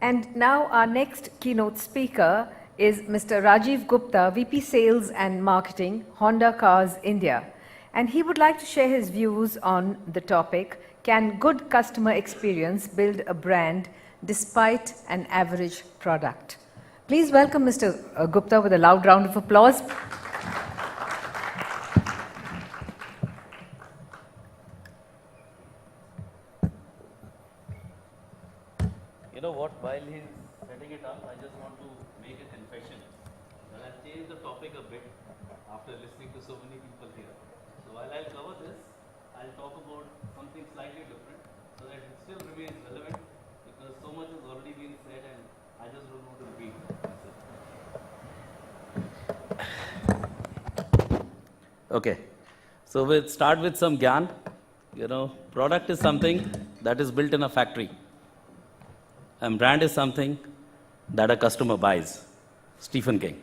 And now our next keynote speaker is Mr. Rajeev Gupta, VP Sales and Marketing, Honda Cars India. And he would like to share his views on the topic, can good customer experience build a brand despite an average product? Please welcome Mr. Gupta with a loud round of applause. You know what, while he's setting it up, I just want to make a confession. Well, I've changed the topic a bit after listening to so many people here. So while I'll cover this, I'll talk about something slightly different so that it still remains relevant because so much has already been said and I just don't want to repeat. Okay, so we'll start with some gyan. You know, product is something that is built in a factory. And brand is something that a customer buys. Stephen King.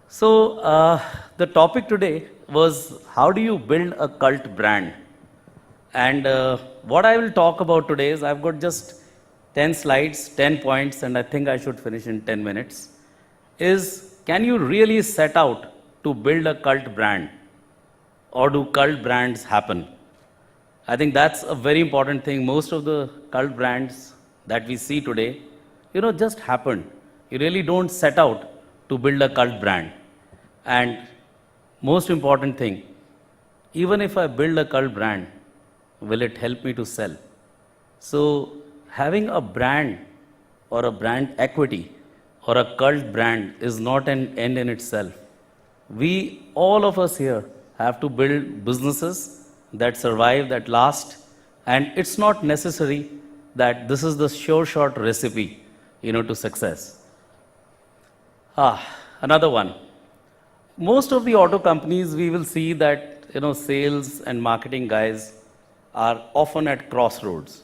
So the topic today was how do you build a cult brand? And what I will talk about today is I've got just 10 slides, 10 points, and I think I should finish in 10 minutes. Is can you really set out to build a cult brand? Or do cult brands happen? I think that's a very important thing. Most of the cult brands that we see today, just happen. You really don't set out to build a cult brand. And most important thing, even if I build a cult brand, will it help me to sell? So having a brand or a brand equity or a cult brand is not an end in itself. We, all of us here, have to build businesses that survive, that last, and it's not necessary that this is the sure shot recipe, to success. Another one. Most of the auto companies, we will see that, sales and marketing guys are often at crossroads,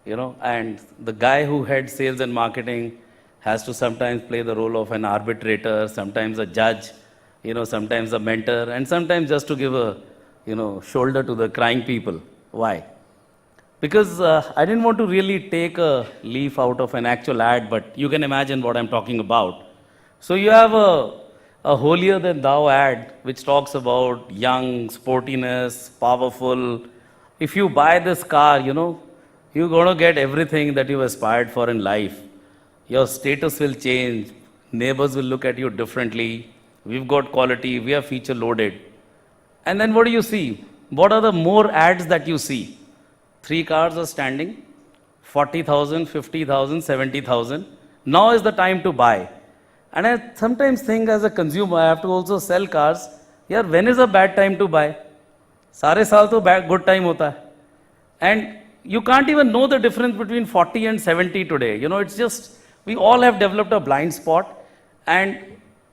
and the guy who heads sales and marketing has to sometimes play the role of an arbitrator, sometimes a judge, sometimes a mentor, and sometimes just to give a shoulder to the crying people. Why? Because I didn't want to really take a leaf out of an actual ad, but you can imagine what I'm talking about. So you have a holier than thou ad which talks about young, sportiness, powerful. If you buy this car, you're going to get everything that you aspired for in life. Your status will change. Neighbors will look at you differently. We've got quality. We are feature loaded. And then what do you see? What are the more ads that you see? 3 cars are standing, 40,000, 50,000, 70,000. Now is the time to buy. And I sometimes think as a consumer, I have to also sell cars. Yeah, when is a bad time to buy? Sare saal to good time hota hai. And you can't even know the difference between 40 and 70 today. It's just, we all have developed a blind spot. And,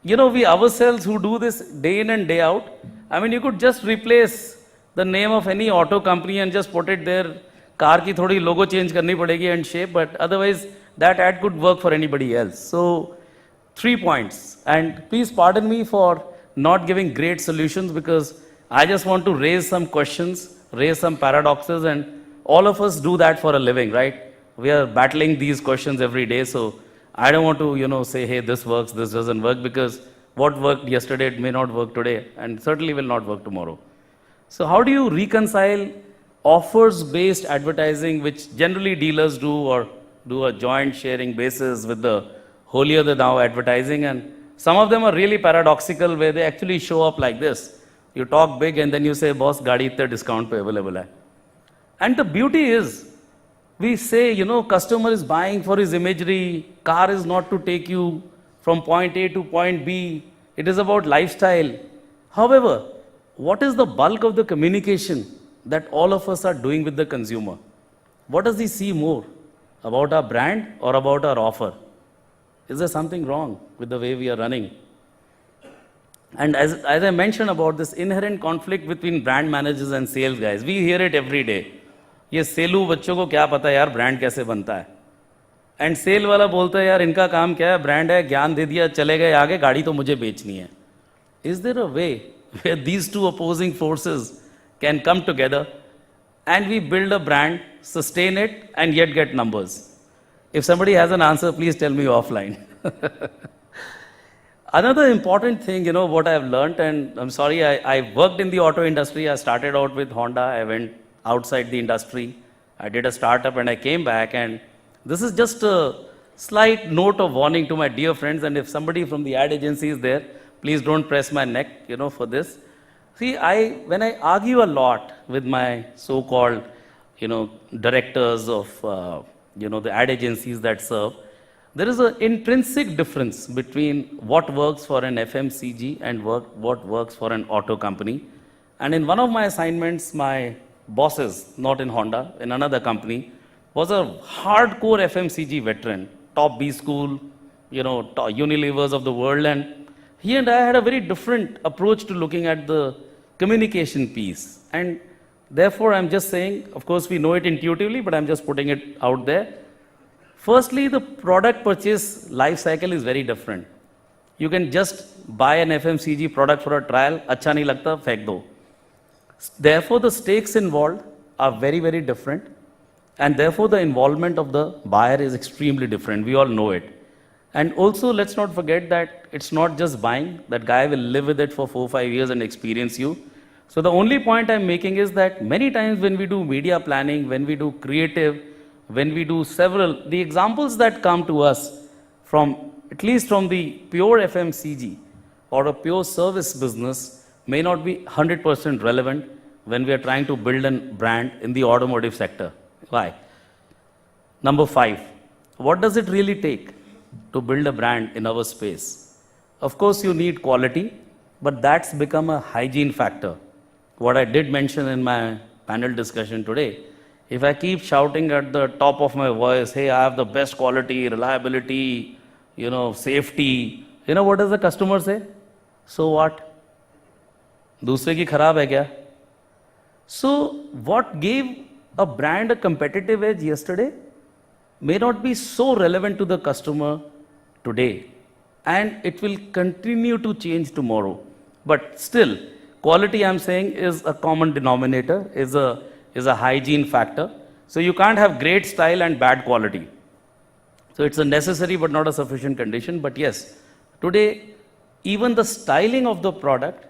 we ourselves who do this day in and day out, you could just replace the name of any auto company and just put it there. Car ki thodi logo change karni padegi and shape, but otherwise that ad could work for anybody else. So 3 points. And please pardon me for not giving great solutions because I just want to raise some questions, raise some paradoxes, and all of us do that for a living, right? We are battling these questions every day. So I don't want to, say, hey, this works, this doesn't work, because what worked yesterday it may not work today and certainly will not work tomorrow. So how do you reconcile offers-based advertising, which generally dealers do or do a joint sharing basis with the holier than thou advertising? And some of them are really paradoxical where they actually show up like this. You talk big and then you say, boss, gaadi itte discount pe available hai. And the beauty is, we say, customer is buying for his imagery, car is not to take you from point A to point B, it is about lifestyle. However, what is the bulk of the communication that all of us are doing with the consumer? What does he see more? About our brand or about our offer? Is there something wrong with the way we are running? And as I mentioned about this inherent conflict between brand managers and sales guys, we hear it every day. ये सेलू बच्चों को क्या पता यार brand कैसे बनता है and cell वाला बोलता है यार इनका काम क्या है ब्रांड है ज्ञान दे दिया चले गए आगे गाड़ी तो मुझे बेचनी है is there a way where these two opposing forces can come together and we build a brand, sustain it, and yet get numbers. If somebody has an answer, please tell me offline. Another important thing, what I've learned, and I'm sorry, I worked in the auto industry. I started out with Honda. I went outside the industry. I did a startup and I came back. And this is just a slight note of warning to my dear friends. And if somebody from the ad agency is there, please don't press my neck, for this. See, when I argue a lot with my so-called, directors of, the ad agencies that serve, there is an intrinsic difference between what works for an FMCG and what works for an auto company. And in one of my assignments, my bosses, not in Honda, in another company, was a hardcore FMCG veteran, top B school, Unilevers of the world. And he and I had a very different approach to looking at the communication piece. And therefore, I'm just saying, of course, we know it intuitively, but I'm just putting it out there. Firstly, the product purchase life cycle is very different. You can just buy an FMCG product for a trial, acha nahi lagta, fek do. Therefore, the stakes involved are very, very different. And therefore, the involvement of the buyer is extremely different. We all know it. And also, let's not forget that it's not just buying. That guy will live with it for 4 or 5 years and experience you. So the only point I'm making is that many times when we do media planning, when we do creative, when we do the examples that come to us at least from the pure FMCG or a pure service business may not be 100% relevant when we are trying to build a brand in the automotive sector. Why? Number 5, what does it really take to build a brand in our space? Of course, you need quality, but that's become a hygiene factor. What I did mention in my panel discussion today, if I keep shouting at the top of my voice, hey, I have the best quality, reliability, safety, what does the customer say? So what? Dusre ki kharab hai kya? So what gave a brand a competitive edge yesterday may not be so relevant to the customer today. And it will continue to change tomorrow. But still, quality, I'm saying, is a common denominator, is a hygiene factor. So you can't have great style and bad quality. So it's a necessary but not a sufficient condition. But yes, today, even the styling of the product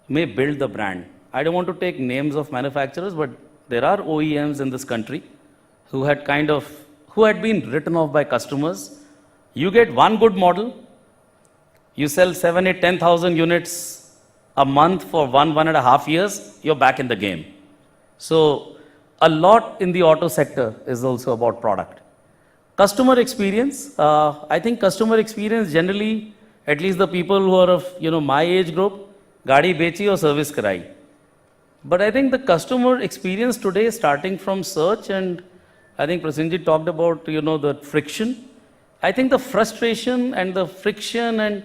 may build the brand. I don't want to take names of manufacturers, but there are OEMs in this country who had been written off by customers. You get one good model, you sell 7, 8, 10,000 units a month for 1.5 years, you're back in the game. So a lot in the auto sector is also about product. Customer experience, I think customer experience generally, at least the people who are of my age group, gaadi bechi or service karai. But I think the customer experience today, starting from search, and I think Prasenjit talked about the friction. I think the frustration and the friction and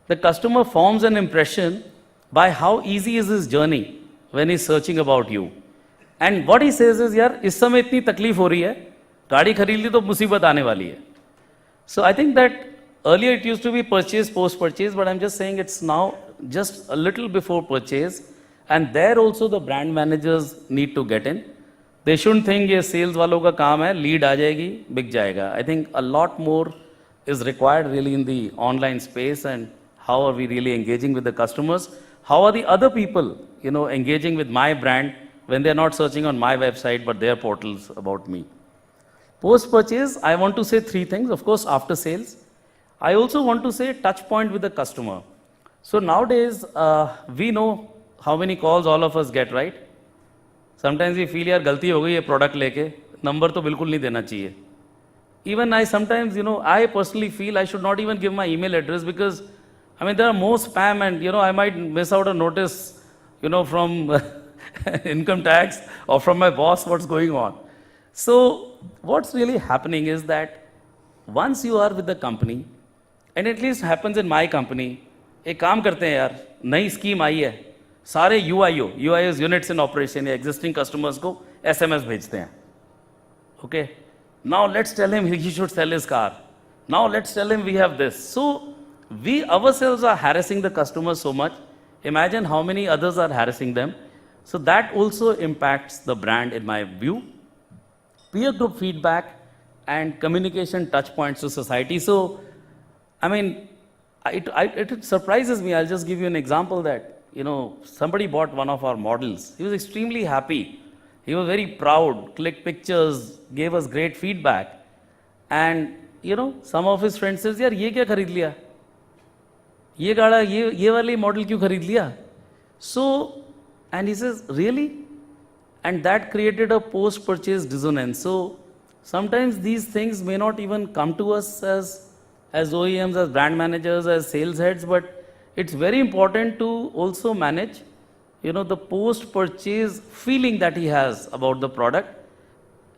the customer forms an impression by how easy is his journey when he's searching about you. And what he says is, yaar, is samay itni takleef ho rahi hai, gaadi kharid li to musibat aane wali hai. So I think that earlier it used to be purchase, post-purchase, but I'm just saying it's now just a little before purchase. And there also the brand managers need to get in. They shouldn't think ye sales walon ka kaam hai, lead aa jayegi, bik jayega. I think a lot more is required really in the online space, and how are we really engaging with the customers? How are the other people, engaging with my brand when they're not searching on my website, but their portals about me? Post-purchase, I want to say 3 things. Of course, after sales. I also want to say touch point with the customer. So nowadays, we know how many calls all of us get, right? Sometimes we feel, yaar, galti ho gayi hai product leke, number to bilkul nahi dena chahiye. Even I sometimes, I personally feel I should not even give my email address, because, there are more spam, and, I might miss out a notice, from income tax or from my boss what's going on. So what's really happening is that once you are with the company, and at least happens in my company, एक काम करते हैं यार, नई scheme आई है, सारे UIO units in operation या existing customers को SMS भेजते हैं. Okay, now let's tell him he should sell his car. Now let's tell him we have this. So we ourselves are harassing the customers so much. Imagine how many others are harassing them. So that also impacts the brand in my view. Peer group feedback and communication touch points to society. So, I mean, it surprises me. I'll just give you an example that, somebody bought one of our models. He was extremely happy. He was very proud, clicked pictures, gave us great feedback. And, some of his friends says, yaar, ye kya kharid liya? Ye gaada, ye wali model kyun kharid liya? So, and he says, really? And that created a post-purchase dissonance. So, sometimes these things may not even come to us as OEMs, as brand managers, as sales heads, but it's very important to also manage, the post-purchase feeling that he has about the product.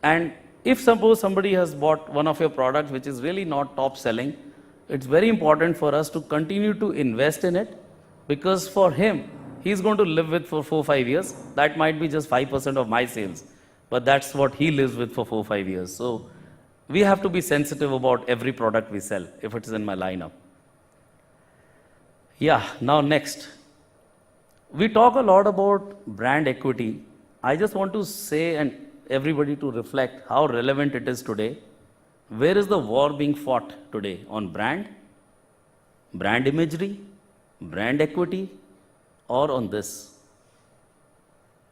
And if suppose somebody has bought one of your products which is really not top selling, it's very important for us to continue to invest in it, because for him, he's going to live with for 4-5 years. That might be just 5% of my sales, but that's what he lives with for 4-5 years. So we have to be sensitive about every product we sell if it is in my lineup. Yeah, now next. We talk a lot about brand equity. I just want to say, and everybody to reflect how relevant it is today. Where is the war being fought today? On brand imagery, brand equity, or on this?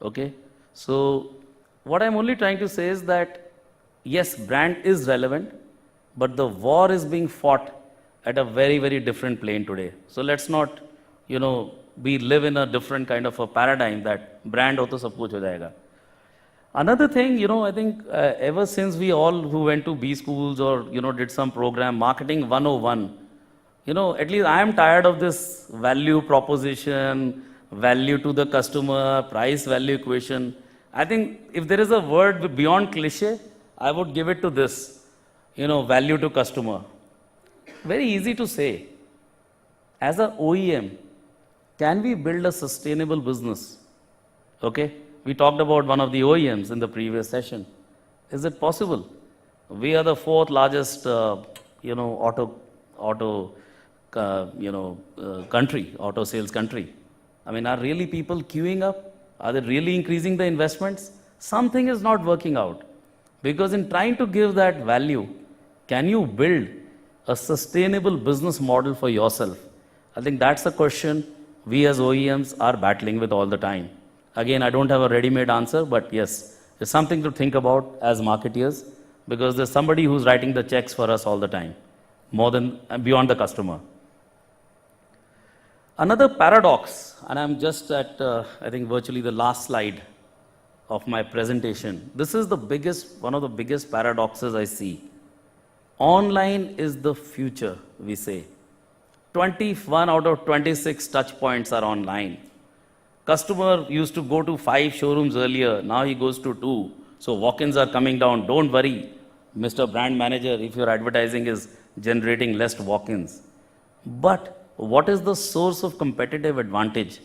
Okay? So, what I'm only trying to say is that, yes, brand is relevant, but the war is being fought at a very, very different plane today. So, let's not, we live in a different kind of a paradigm that brand ho to sab kuch ho jayega. Another thing, I think ever since we all who went to B schools or, did some program, Marketing 101, at least I am tired of this value proposition, value to the customer, price value equation. I think if there is a word beyond cliche, I would give it to this, value to customer. Very easy to say. As a OEM, can we build a sustainable business? Okay? We talked about one of the OEMs in the previous session. Is it possible? We are the 4th largest, country, auto sales country. I mean, are really people queuing up? Are they really increasing the investments? Something is not working out. Because in trying to give that value, can you build a sustainable business model for yourself? I think that's a question we as OEMs are battling with all the time. Again, I don't have a ready-made answer, but yes, it's something to think about as marketeers, because there's somebody who's writing the checks for us all the time, more than beyond the customer. Another paradox, and I'm just at, I think, virtually the last slide of my presentation. This is one of the biggest paradoxes I see. Online is the future, we say. 21 out of 26 touch points are online. Customer used to go to 5 showrooms earlier, now he goes to 2. So walk-ins are coming down. Don't worry, Mr. Brand Manager, if your advertising is generating less walk-ins. But what is the source of competitive advantage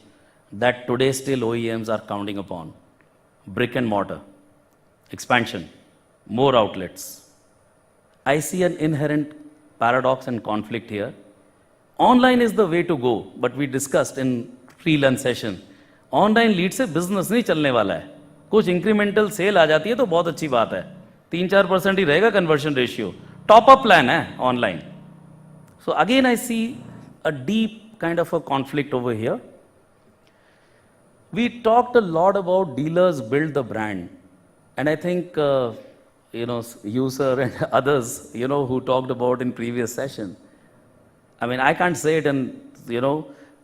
that today still OEMs are counting upon? Brick and mortar, expansion, more outlets. I see an inherent paradox and conflict here. Online is the way to go, but we discussed in pre-lunch session. Online lead से business नहीं चलने वाला है. कुछ incremental cell आ जाती है तो बहुत अच्छी बात है, 3-4% ही रहेगा conversion ratio. Top up plan है online. So again I see a deep kind of a conflict over here. We talked a lot about dealers build the brand, and I think you sir and others who talked about in previous session. I mean, I can't say it and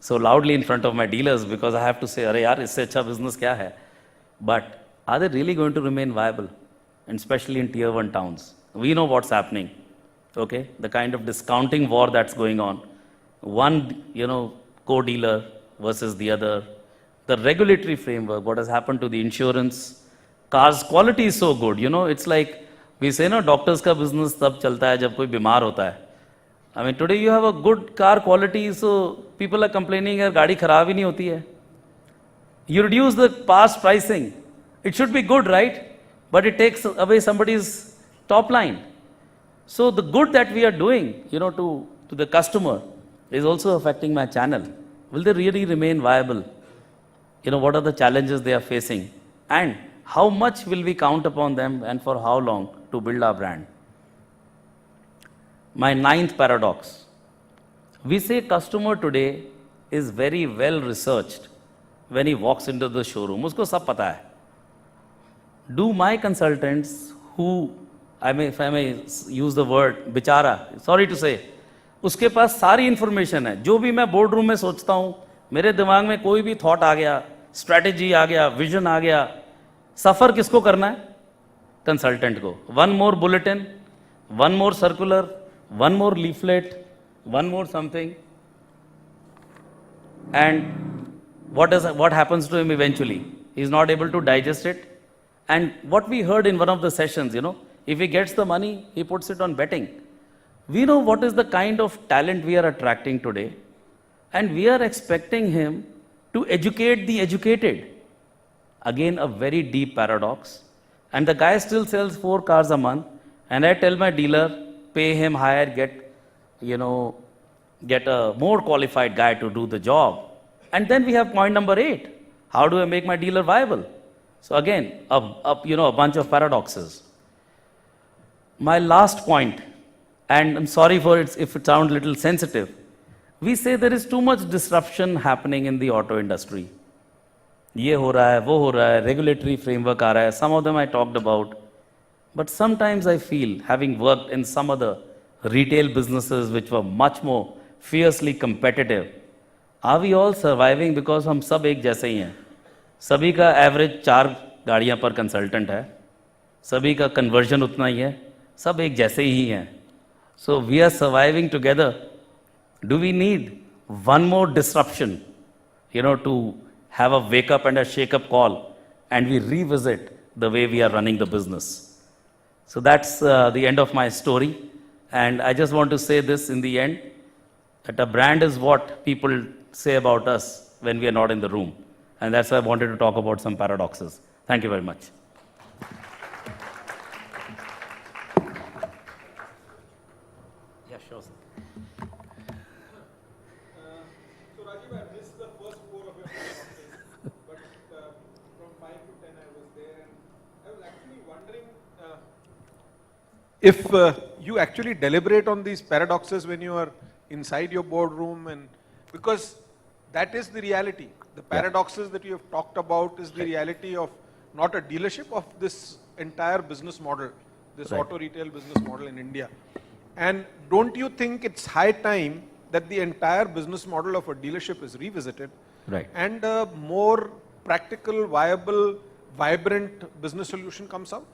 so loudly in front of my dealers because I have to say, "Arey yaar, isse acha business kya hai?" But are they really going to remain viable, and especially in tier 1 towns? We know what's happening. Okay, the kind of discounting war that's going on. One, co-dealer versus the other. The regulatory framework, what has happened to the insurance. Cars quality is so good, it's like we say, doctors ka business tab chalta hai jab koi bimar hota hai. I mean, today you have a good car quality, so people are complaining, yaar, gaadi kharab hi nahi hoti hai. You reduce the past pricing. It should be good, right? But it takes away somebody's top line. So the good that we are doing, to the customer is also affecting my channel. Will they really remain viable? What are the challenges they are facing? And how much will we count upon them and for how long to build our brand? My ninth paradox. We say customer today is very well researched when he walks into the showroom. Usko sab pata hai. Do my consultants who, if I may use the word बिचारा, sorry to say, उसके पास सारी information है. जो भी मैं board room में सोचता हूँ, मेरे दिमाग में कोई भी थॉट आ गया, स्ट्रैटेजी आ गया, विजन आ गया, सफर किसको करना है? कंसल्टेंट को. One more bulletin, one more circular, one more leaflet, one more something, and what happens to him eventually? He is not able to digest it. And what we heard in one of the sessions, if he gets the money, he puts it on betting. We know what is the kind of talent we are attracting today, and we are expecting him to educate the educated. Again, a very deep paradox. And the guy still sells 4 cars a month, and I tell my dealer, pay him higher, get a more qualified guy to do the job. And then we have point number 8. How do I make my dealer viable? So again, a bunch of paradoxes. My last point, and I'm sorry for it if it sounds a little sensitive, we say there is too much disruption happening in the auto industry. ये हो रहा है, वो हो रहा है, regulatory framework आ रहा है, some of them I talked about. But sometimes I feel, having worked in some other retail businesses which were much more fiercely competitive, are we all surviving because हम सब एक जैसे ही हैं? सभी का एवरेज 4 गाड़ियां पर कंसल्टेंट है, सभी का कन्वर्जन उतना ही है, सब एक जैसे ही हैं. So we are surviving together. Do we need one more disruption, to have a wake up and a shake up call, and we revisit the way we are running the business? So that's the end of my story. And I just want to say this in the end, that a brand is what people say about us when we are not in the room. And that's why I wanted to talk about some paradoxes. Thank you very much. Yeah, sure, sir. So Rajiv, I missed the first 4 of your paradoxes, but from 5 to 10 I was there, and I was actually wondering if you actually deliberate on these paradoxes when you are inside your boardroom, and because that is the reality. The paradoxes that you have talked about is the reality of not a dealership, of this entire business model, this auto retail business model in India. And don't you think it's high time that the entire business model of a dealership is revisited, and a more practical, viable, vibrant business solution comes out?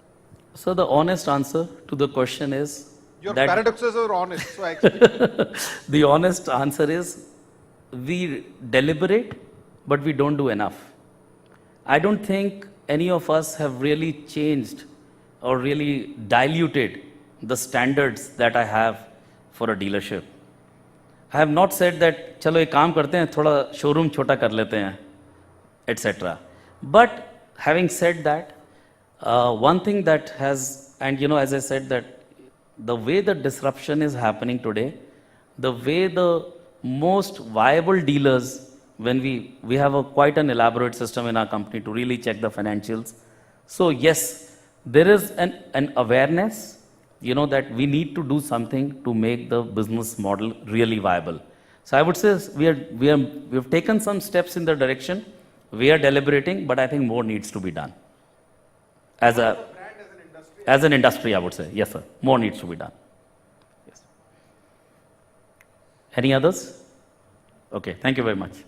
So the honest answer to the question is, your paradoxes are honest, so I expect. The honest answer is, we deliberate, but we don't do enough. I don't think any of us have really changed or really diluted the standards that I have for a dealership. I have not said that, chalo ek kaam karte hain, thoda showroom chota kar lete hain, etc. But having said that, one thing that has, and as I said, that the way the disruption is happening today, the way the most viable dealers, when we have quite an elaborate system in our company to really check the financials. So yes, there is an awareness, that we need to do something to make the business model really viable. So I would say we have taken some steps in the direction. We are deliberating, but I think more needs to be done. As an industry, I would say, yes, sir. More needs to be done. Yes. Any others? Okay, thank you very much.